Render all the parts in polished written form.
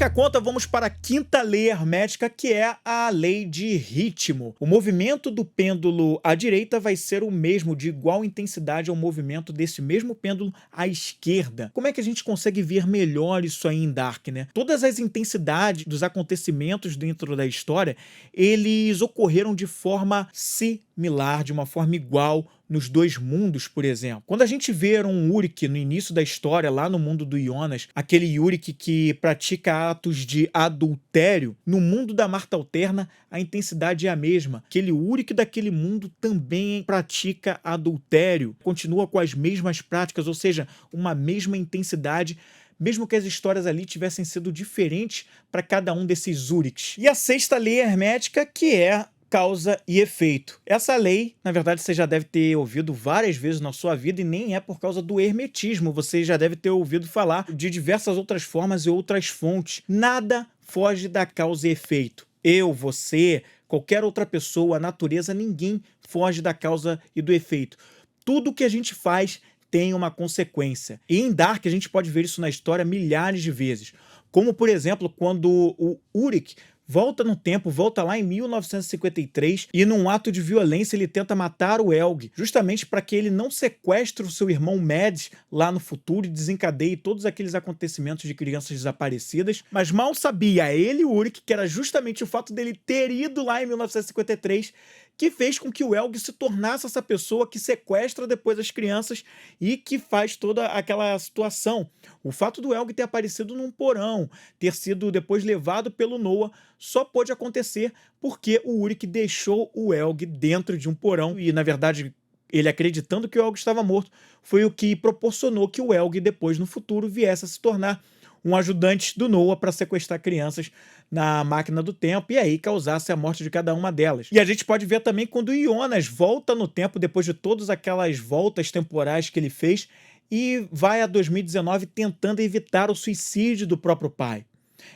perca a conta, vamos para a quinta lei hermética, que é a lei de ritmo. O movimento do pêndulo à direita vai ser o mesmo, de igual intensidade ao movimento desse mesmo pêndulo à esquerda. Como é que a gente consegue ver melhor isso aí em Dark, né? Todas as intensidades dos acontecimentos dentro da história, eles ocorreram de forma similar, de uma forma igual, nos dois mundos, por exemplo. Quando a gente vê um Uruk no início da história, lá no mundo do Jonas, aquele Uruk que pratica atos de adultério, no mundo da Marta Alterna, a intensidade é a mesma. Aquele Uruk daquele mundo também pratica adultério, continua com as mesmas práticas, ou seja, uma mesma intensidade, mesmo que as histórias ali tivessem sido diferentes para cada um desses Uruks. E a sexta lei hermética, que é causa e efeito. Essa lei, na verdade, você já deve ter ouvido várias vezes na sua vida, e nem é por causa do hermetismo, você já deve ter ouvido falar de diversas outras formas e outras fontes. Nada foge da causa e efeito. Eu, você, qualquer outra pessoa, a natureza, ninguém foge da causa e do efeito. Tudo que a gente faz tem uma consequência. E em Dark a gente pode ver isso na história milhares de vezes. Como, por exemplo, quando o Uruk volta no tempo, volta lá em 1953 e num ato de violência ele tenta matar o Helg, justamente para que ele não sequestre o seu irmão Mads lá no futuro e desencadeie todos aqueles acontecimentos de crianças desaparecidas. Mas mal sabia ele, o Uruk, que era justamente o fato dele ter ido lá em 1953 que fez com que o Helg se tornasse essa pessoa que sequestra depois as crianças e que faz toda aquela situação. O fato do Helg ter aparecido num porão, ter sido depois levado pelo Noah, só pôde acontecer porque o Uruk deixou o Helg dentro de um porão e, na verdade, ele acreditando que o Helg estava morto, foi o que proporcionou que o Helg depois, no futuro, viesse a se tornar um ajudante do Noah para sequestrar crianças na máquina do tempo e aí causasse a morte de cada uma delas. E a gente pode ver também quando o Jonas volta no tempo, depois de todas aquelas voltas temporais que ele fez, e vai a 2019 tentando evitar o suicídio do próprio pai.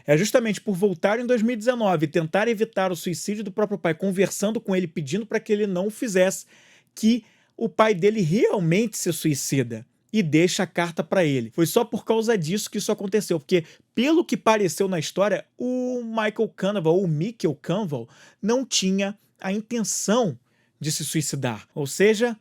É justamente por voltar em 2019 e tentar evitar o suicídio do próprio pai, conversando com ele, pedindo para que ele não o fizesse, que o pai dele realmente se suicida e deixa a carta para ele. Foi só por causa disso que isso aconteceu, porque, pelo que pareceu na história, o Michael Canval, ou o Mikhail Canval, não tinha a intenção de se suicidar. Ou seja,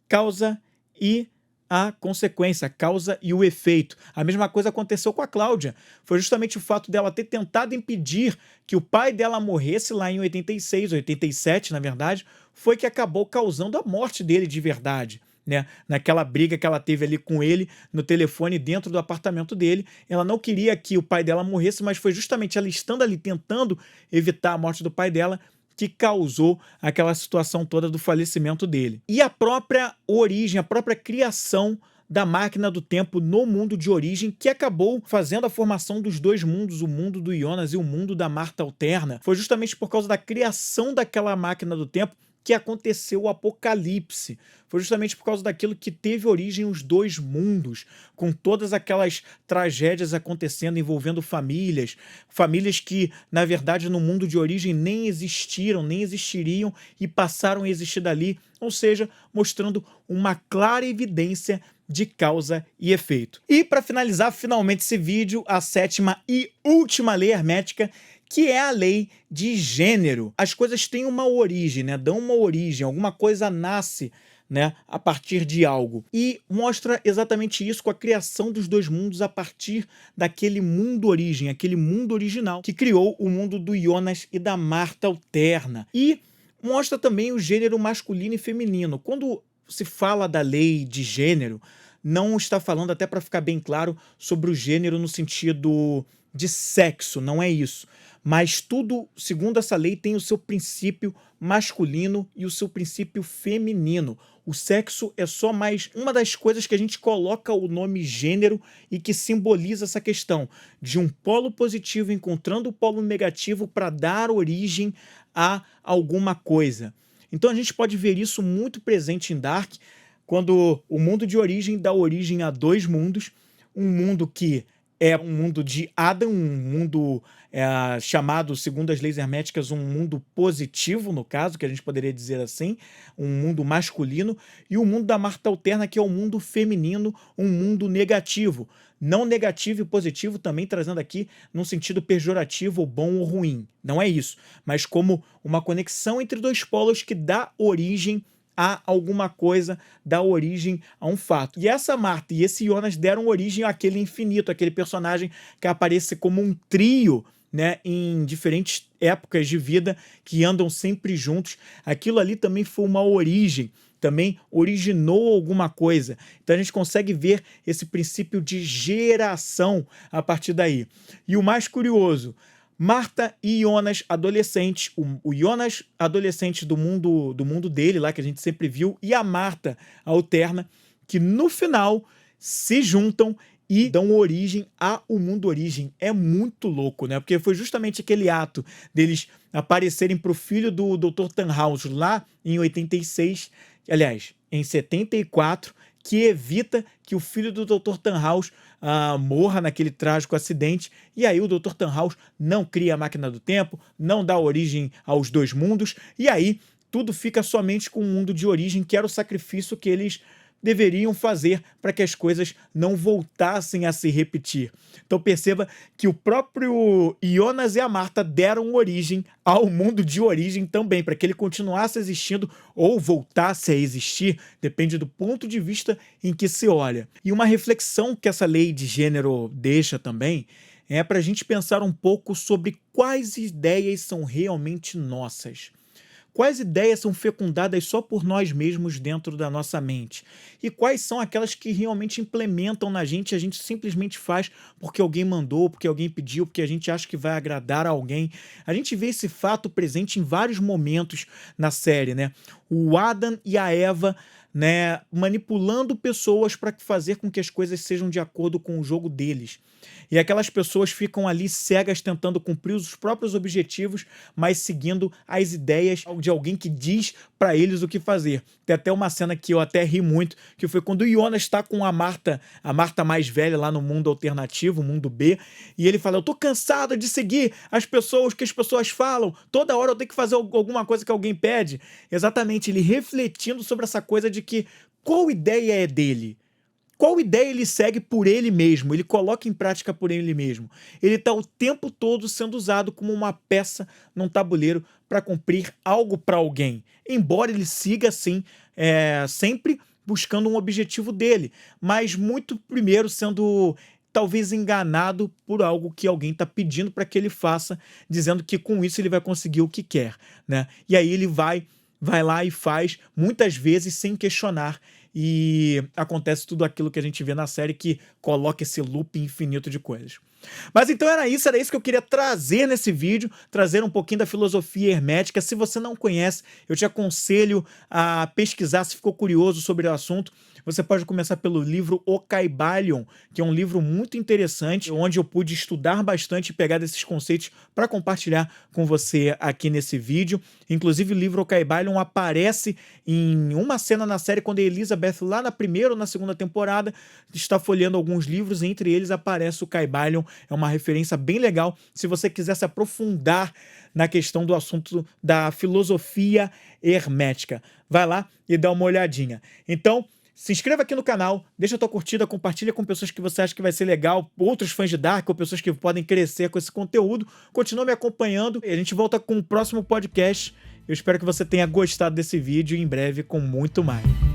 causa e a consequência, a causa e o efeito. A mesma coisa aconteceu com a Cláudia. Foi justamente o fato dela ter tentado impedir que o pai dela morresse lá em 86, 87, na verdade, foi que acabou causando a morte dele de verdade. Né? Naquela briga que ela teve ali com ele no telefone dentro do apartamento dele, ela não queria que o pai dela morresse, mas foi justamente ela estando ali tentando evitar a morte do pai dela que causou aquela situação toda do falecimento dele. E a própria origem, a própria criação da máquina do tempo no mundo de origem, que acabou fazendo a formação dos dois mundos, o mundo do Jonas e o mundo da Marta Alterna, foi justamente por causa da criação daquela máquina do tempo que aconteceu o apocalipse. Foi justamente por causa daquilo que teve origem os dois mundos, com todas aquelas tragédias acontecendo envolvendo famílias, famílias que, na verdade, no mundo de origem nem existiram, nem existiriam e passaram a existir dali, ou seja, mostrando uma clara evidência de causa e efeito. E para finalizar finalmente esse vídeo, a sétima e última lei hermética, que é a lei de gênero. As coisas têm uma origem, né? Dão uma origem, alguma coisa nasce, né, a partir de algo. E mostra exatamente isso com a criação dos dois mundos a partir daquele mundo origem, aquele mundo original que criou o mundo do Jonas e da Marta Alterna. E mostra também o gênero masculino e feminino. Quando se fala da lei de gênero, não está falando, até para ficar bem claro, sobre o gênero no sentido de sexo, não é isso. Mas tudo, segundo essa lei, tem o seu princípio masculino e o seu princípio feminino. O sexo é só mais uma das coisas que a gente coloca o nome gênero e que simboliza essa questão de um polo positivo encontrando o polo negativo para dar origem a alguma coisa. Então a gente pode ver isso muito presente em Dark, quando o mundo de origem dá origem a dois mundos, um mundo que é um mundo de Adam, um mundo chamado, segundo as leis herméticas, um mundo positivo, no caso, que a gente poderia dizer assim, um mundo masculino, e o mundo da Marta alterna, que é o mundo feminino, um mundo negativo. Não negativo e positivo, também trazendo aqui num sentido pejorativo, ou bom ou ruim. Não é isso, mas como uma conexão entre dois polos que dá origem a alguma coisa, dá origem a um fato. E essa Marta e esse Jonas deram origem àquele infinito, aquele personagem que aparece como um trio, né, em diferentes épocas de vida, que andam sempre juntos. Aquilo ali também foi uma origem, também originou alguma coisa. Então a gente consegue ver esse princípio de geração a partir daí. E o mais curioso, Marta e Jonas adolescentes, o Jonas adolescente do mundo dele lá, que a gente sempre viu, e a Marta alterna, que no final se juntam e dão origem ao mundo origem. É muito louco, né? Porque foi justamente aquele ato deles aparecerem para o filho do Dr. Tannhaus lá em 86, aliás, em 74, que evita que o filho do Dr. Tannhaus morra naquele trágico acidente, e aí o Dr. Tannhaus não cria a máquina do tempo, não dá origem aos dois mundos, e aí tudo fica somente com o mundo de origem, que era o sacrifício que eles deveriam fazer para que as coisas não voltassem a se repetir. Então perceba que o próprio Jonas e a Marta deram origem ao mundo de origem também, para que ele continuasse existindo ou voltasse a existir, depende do ponto de vista em que se olha. E uma reflexão que essa lei de gênero deixa também é para a gente pensar um pouco sobre quais ideias são realmente nossas. Quais ideias são fecundadas só por nós mesmos dentro da nossa mente? E quais são aquelas que realmente implementam na gente e a gente simplesmente faz porque alguém mandou, porque alguém pediu, porque a gente acha que vai agradar a alguém? A gente vê esse fato presente em vários momentos na série, né? O Adam e a Eva, né, manipulando pessoas para fazer com que as coisas sejam de acordo com o jogo deles. E aquelas pessoas ficam ali cegas tentando cumprir os próprios objetivos, mas seguindo as ideias de alguém que diz para eles o que fazer. Tem até uma cena que eu até ri muito, que foi quando o Jonas está com a Marta mais velha lá no mundo alternativo, mundo B, e ele fala: eu tô cansado de seguir as pessoas, que as pessoas falam, toda hora eu tenho que fazer alguma coisa que alguém pede. Exatamente, ele refletindo sobre essa coisa de que qual ideia é dele? Qual ideia ele segue por ele mesmo? Ele coloca em prática por ele mesmo. Ele está o tempo todo sendo usado como uma peça num tabuleiro para cumprir algo para alguém. Embora ele siga assim, sempre buscando um objetivo dele, mas muito primeiro sendo talvez enganado por algo que alguém está pedindo para que ele faça, dizendo que com isso ele vai conseguir o que quer, né? E aí ele vai lá e faz, muitas vezes sem questionar, e acontece tudo aquilo que a gente vê na série, que coloca esse loop infinito de coisas. Mas então era isso que eu queria trazer nesse vídeo, trazer um pouquinho da filosofia hermética. Se você não conhece, eu te aconselho a pesquisar, se ficou curioso sobre o assunto. Você pode começar pelo livro O Kybalion, que é um livro muito interessante, onde eu pude estudar bastante e pegar desses conceitos para compartilhar com você aqui nesse vídeo. Inclusive, o livro O Kybalion aparece em uma cena na série, quando a Elizabeth, lá na primeira ou na segunda temporada, está folheando alguns livros, e entre eles aparece o Kybalion. É uma referência bem legal se você quiser se aprofundar na questão do assunto da filosofia hermética. Vai lá e dá uma olhadinha. Então, se inscreva aqui no canal, deixa a tua curtida, compartilha com pessoas que você acha que vai ser legal, outros fãs de Dark ou pessoas que podem crescer com esse conteúdo. Continua me acompanhando e a gente volta com o próximo podcast. Eu espero que você tenha gostado desse vídeo e em breve com muito mais.